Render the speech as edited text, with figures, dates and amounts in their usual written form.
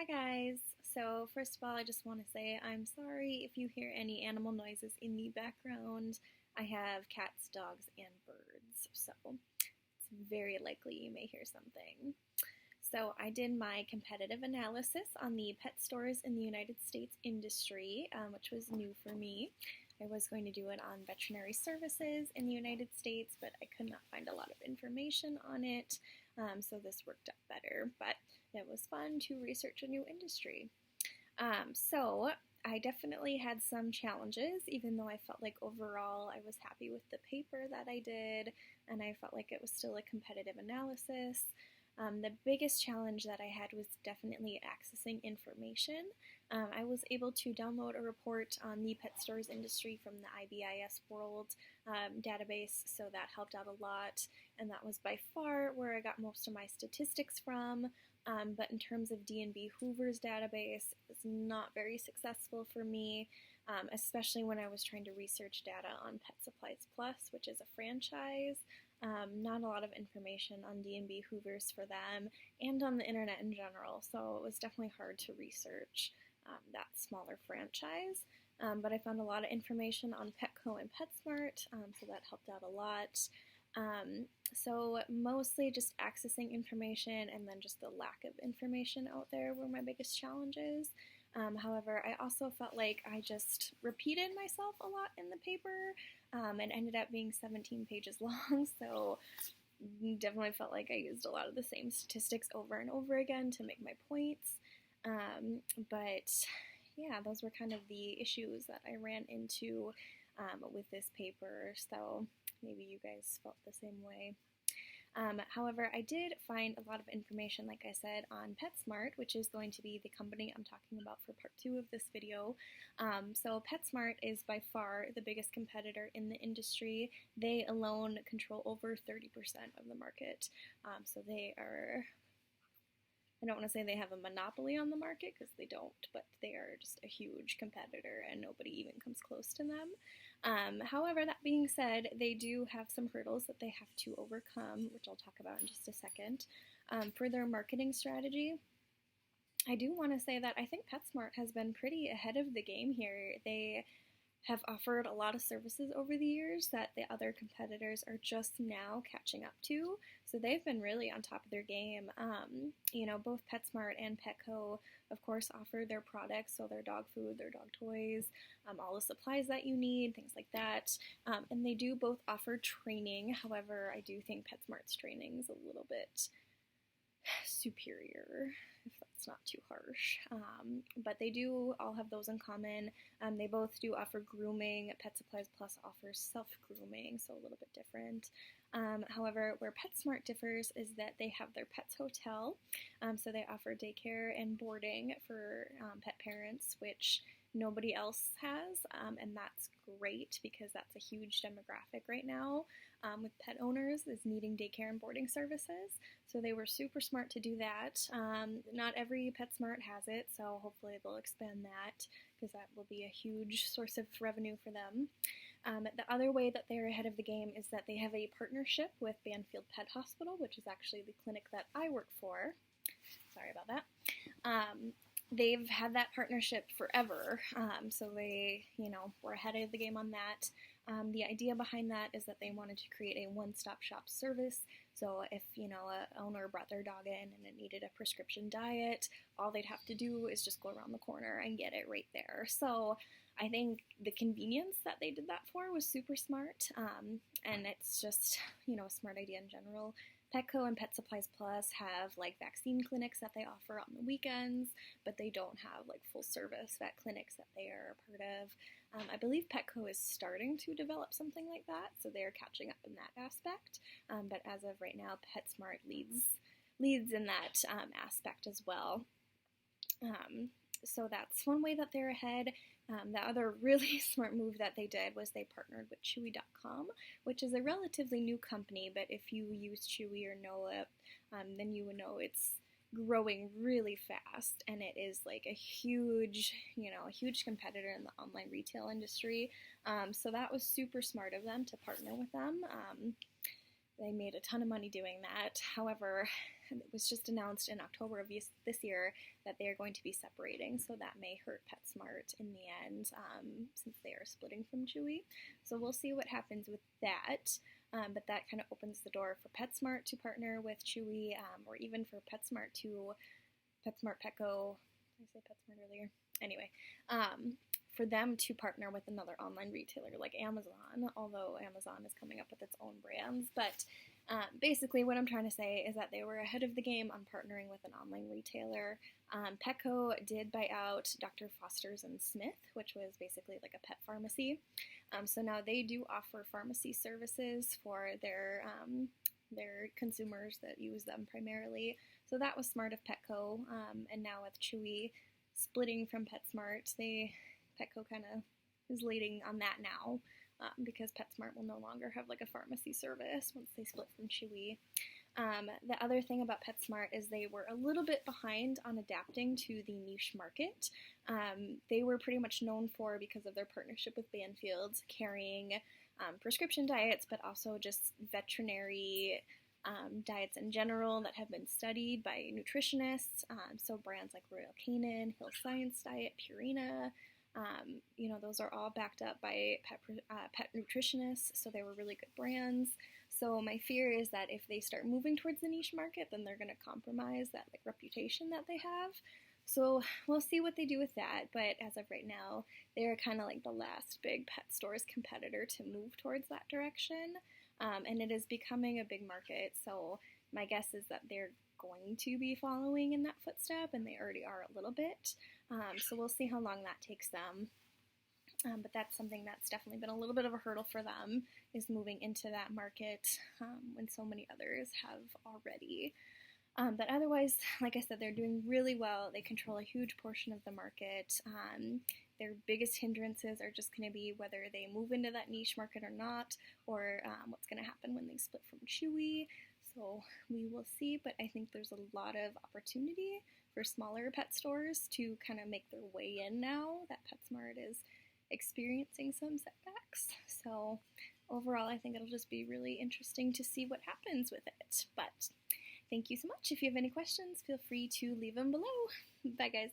Hi guys! So first of all, I just want to say I'm sorry if you hear any animal noises in the background. I have cats, dogs, and birds, so it's very likely you may hear something. So I did my competitive analysis on the pet stores in the United States industry, which was new for me. I was going to do it on veterinary services in the United States, but I could not find a lot of information on it, so this worked out better. But it was fun to research a new industry. So I definitely had some challenges, even though I felt like overall I was happy with the paper that I did, and I felt like it was still a competitive analysis. The biggest challenge that I had was definitely accessing information. I was able to download a report on the pet stores industry from the IBIS World database, so that helped out a lot, and that was by far where I got most of my statistics from. But in terms of D&B Hoover's database, it was not very successful for me, especially when I was trying to research data on Pet Supplies Plus, which is a franchise. Not a lot of information on D&B Hoovers for them and on the internet in general, so it was definitely hard to research that smaller franchise. But I found a lot of information on Petco and PetSmart, so that helped out a lot. So mostly just accessing information and then just the lack of information out there were my biggest challenges. However, I also felt like I just repeated myself a lot in the paper, and ended up being 17 pages long, so definitely felt like I used a lot of the same statistics over and over again to make my points. But yeah, those were kind of the issues that I ran into with this paper, so maybe you guys felt the same way. However, I did find a lot of information, like I said, on PetSmart, which is going to be the company I'm talking about for part 2 of this video. So PetSmart is by far the biggest competitor in the industry. They alone control over 30% of the market. So they are, I don't want to say they have a monopoly on the market, because they don't, but they are just a huge competitor and nobody even comes close to them. However, that being said, they do have some hurdles that they have to overcome, which I'll talk about in just a second. For their marketing strategy, I do want to say that I think PetSmart has been pretty ahead of the game here. They have offered a lot of services over the years that the other competitors are just now catching up to. So they've been really on top of their game. Both PetSmart and Petco, of course, offer their products, so their dog food, their dog toys, all the supplies that you need, things like that. And they do both offer training. However, I do think PetSmart's training is a little bit superior, if that's not too harsh. But they do all have those in common. They both do offer grooming. Pet Supplies Plus offers self-grooming, so a little bit different. However, where PetSmart differs is that they have their Pets Hotel, so they offer daycare and boarding for pet parents, which nobody else has, and that's great because that's a huge demographic right now with pet owners, is needing daycare and boarding services. So they were super smart to do that. Not every PetSmart has it, so hopefully they'll expand that, because that will be a huge source of revenue for them. The other way that they're ahead of the game is that they have a partnership with Banfield Pet Hospital, which is actually the clinic that I work for. Sorry about that. They've had that partnership forever, so they, were ahead of the game on that. The idea behind that is that they wanted to create a one-stop shop service, so if, an owner brought their dog in and it needed a prescription diet, all they'd have to do is just go around the corner and get it right there. So I think the convenience that they did that for was super smart, and it's just, a smart idea in general. Petco and Pet Supplies Plus have vaccine clinics that they offer on the weekends, but they don't have full service vet clinics that they are a part of. I believe Petco is starting to develop something like that, so they're catching up in that aspect. But as of right now, PetSmart leads in that aspect as well. So that's one way that they're ahead. The other really smart move that they did was they partnered with Chewy.com, which is a relatively new company, but if you use Chewy or know it, then you would know it's growing really fast, and it is a huge, a huge competitor in the online retail industry. So that was super smart of them to partner with them. They made a ton of money doing that. However, it was just announced in October of this year that they are going to be separating, so that may hurt PetSmart in the end, since they are splitting from Chewy. So we'll see what happens with that. But that kind of opens the door for PetSmart to partner with Chewy, or even for PetSmart Petco. Did I say PetSmart earlier? Anyway, for them to partner with another online retailer like Amazon, although Amazon is coming up with its own brands. But basically what I'm trying to say is that they were ahead of the game on partnering with an online retailer. Petco did buy out Dr. Foster's and Smith, which was basically like a pet pharmacy. So now they do offer pharmacy services for their consumers that use them primarily. So that was smart of Petco. And now with Chewy splitting from PetSmart, Petco kind of is leading on that now, because PetSmart will no longer have like a pharmacy service once they split from Chewy. The other thing about PetSmart is they were a little bit behind on adapting to the niche market. They were pretty much known for, because of their partnership with Banfield, carrying prescription diets, but also just veterinary diets in general that have been studied by nutritionists. So brands like Royal Canin, Hill Science Diet, Purina, those are all backed up by pet nutritionists, so they were really good brands. So my fear is that if they start moving towards the niche market, then they're going to compromise that reputation that they have. So we'll see what they do with that, but as of right now, they're kind of like the last big pet stores competitor to move towards that direction, and it is becoming a big market, so my guess is that they're going to be following in that footstep, and they already are a little bit. So we'll see how long that takes them. But that's something that's definitely been a little bit of a hurdle for them, is moving into that market when so many others have already. But otherwise, like I said, they're doing really well. They control a huge portion of the market. Their biggest hindrances are just going to be whether they move into that niche market or not, or what's going to happen when they split from Chewy. So we will see, but I think there's a lot of opportunity for smaller pet stores to kind of make their way in now that PetSmart is experiencing some setbacks. So overall, I think it'll just be really interesting to see what happens with it. But thank you so much. If you have any questions, feel free to leave them below. Bye, guys.